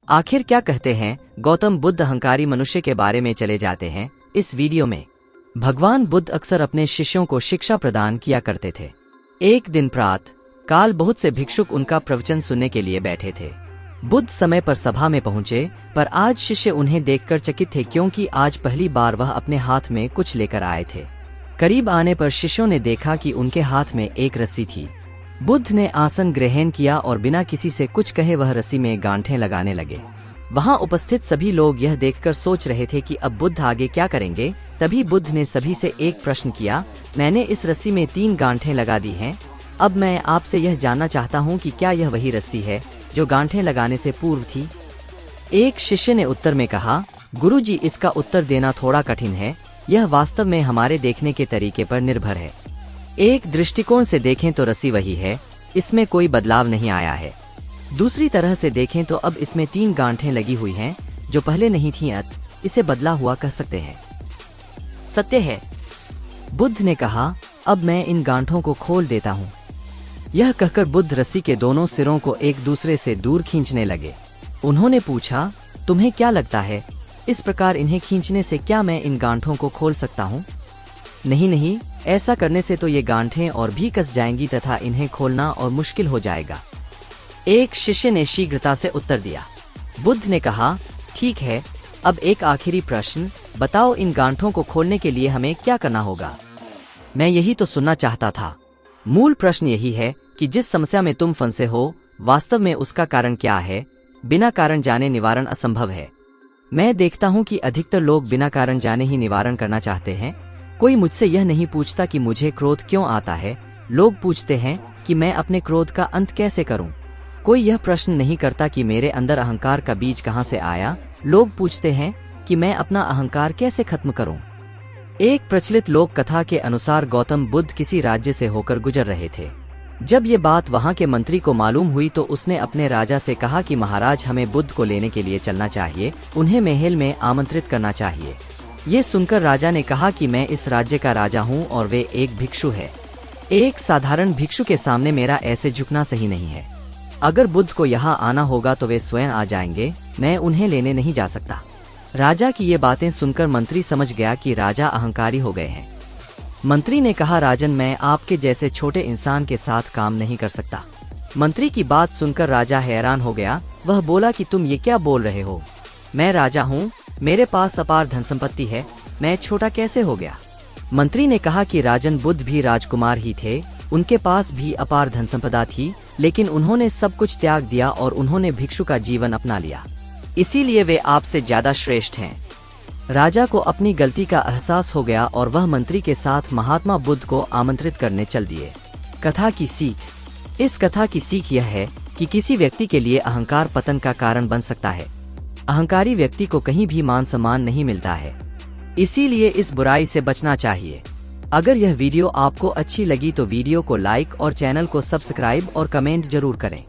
आखिर क्या कहते हैं गौतम बुद्ध अहंकारी मनुष्य के बारे में चले जाते हैं इस वीडियो में। भगवान बुद्ध अक्सर अपने शिष्यों को शिक्षा प्रदान किया करते थे। एक दिन प्रातः काल बहुत से भिक्षुक उनका प्रवचन सुनने के लिए बैठे थे। बुद्ध समय पर सभा में पहुंचे, पर आज शिष्य उन्हें देखकर चकित थे, क्योंकि आज पहली बार वह अपने हाथ में कुछ लेकर आए थे। करीब आने पर शिष्यों ने देखा कि उनके हाथ में एक रस्सी थी। बुद्ध ने आसन ग्रहण किया और बिना किसी से कुछ कहे वह रस्सी में गांठें लगाने लगे। वहां उपस्थित सभी लोग यह देखकर सोच रहे थे कि अब बुद्ध आगे क्या करेंगे। तभी बुद्ध ने सभी से एक प्रश्न किया, मैंने इस रस्सी में 3 गांठें लगा दी हैं। अब मैं आपसे यह जानना चाहता हूं कि क्या यह वही रस्सी है जो गांठें लगाने से पूर्व थी। एक शिष्य ने उत्तर में कहा, गुरुजी, इसका उत्तर देना थोड़ा कठिन है। यह वास्तव में हमारे देखने के तरीके पर निर्भर है। एक दृष्टिकोण से देखें तो रस्सी वही है, इसमें कोई बदलाव नहीं आया है। दूसरी तरह से देखें तो अब इसमें 3 गांठें लगी हुई हैं जो पहले नहीं थीं, अतः इसे बदला हुआ कह सकते हैं। सत्य है, बुद्ध ने कहा। अब मैं इन गांठों को खोल देता हूं। यह कहकर बुद्ध रस्सी के दोनों सिरों को एक दूसरे से दूर खींचने लगे। उन्होंने पूछा, तुम्हें क्या लगता है, इस प्रकार इन्हें खींचने से क्या मैं इन गांठों को खोल सकता हूं? नहीं नहीं, ऐसा करने से तो ये गांठें और भी कस जाएंगी तथा इन्हें खोलना और मुश्किल हो जाएगा। एक शिष्य ने शीघ्रता से उत्तर दिया। बुद्ध ने कहा, ठीक है, अब एक आखिरी प्रश्न, बताओ इन गांठों को खोलने के लिए हमें क्या करना होगा? मैं यही तो सुनना चाहता था। मूल प्रश्न यही है कि जिस समस्या में तुम फंसे हो, वास्तव में उसका कारण क्या है? बिना कारण जाने निवारण असंभव है। मैं देखता हूं कि अधिकतर लोग बिना कारण जाने ही निवारण करना चाहते हैं। कोई मुझसे यह नहीं पूछता कि मुझे क्रोध क्यों आता है, लोग पूछते हैं कि मैं अपने क्रोध का अंत कैसे करूं। कोई यह प्रश्न नहीं करता कि मेरे अंदर अहंकार का बीज कहां से आया, लोग पूछते हैं कि मैं अपना अहंकार कैसे खत्म करूं। एक प्रचलित लोक कथा के अनुसार गौतम बुद्ध किसी राज्य से होकर गुजर रहे थे। जब ये बात वहां के मंत्री को मालूम हुई तो उसने अपने राजा से कहा कि महाराज, हमें बुद्ध को लेने के लिए चलना चाहिए, उन्हें महल में आमंत्रित करना चाहिए। ये सुनकर राजा ने कहा कि मैं इस राज्य का राजा हूं और वे एक भिक्षु है। एक साधारण भिक्षु के सामने मेरा ऐसे झुकना सही नहीं है। अगर बुद्ध को यहाँ आना होगा तो वे स्वयं आ जाएंगे, मैं उन्हें लेने नहीं जा सकता। राजा की ये बातें सुनकर मंत्री समझ गया कि राजा अहंकारी हो गए हैं। मंत्री ने कहा, राजन, मैं आपके जैसे छोटे इंसान के साथ काम नहीं कर सकता। मंत्री की बात सुनकर राजा हैरान हो गया। वह बोला कि तुम ये क्या बोल रहे हो? मैं राजा हूँ, मेरे पास अपार धन संपत्ति है, मैं छोटा कैसे हो गया? मंत्री ने कहा कि राजन, बुद्ध भी राजकुमार ही थे, उनके पास भी अपार धन संपदा थी, लेकिन उन्होंने सब कुछ त्याग दिया और उन्होंने भिक्षु का जीवन अपना लिया। इसीलिए वे आपसे ज्यादा श्रेष्ठ हैं। राजा को अपनी गलती का एहसास हो गया और वह मंत्री के साथ महात्मा बुद्ध को आमंत्रित करने चल दिए। कथा की सीख। इस कथा की सीख यह है कि किसी व्यक्ति के लिए अहंकार पतन का कारण बन सकता है। अहंकारी व्यक्ति को कहीं भी मान सम्मान नहीं मिलता है, इसीलिए इस बुराई से बचना चाहिए। अगर यह वीडियो आपको अच्छी लगी तो वीडियो को लाइक और चैनल को सब्सक्राइब और कमेंट जरूर करें।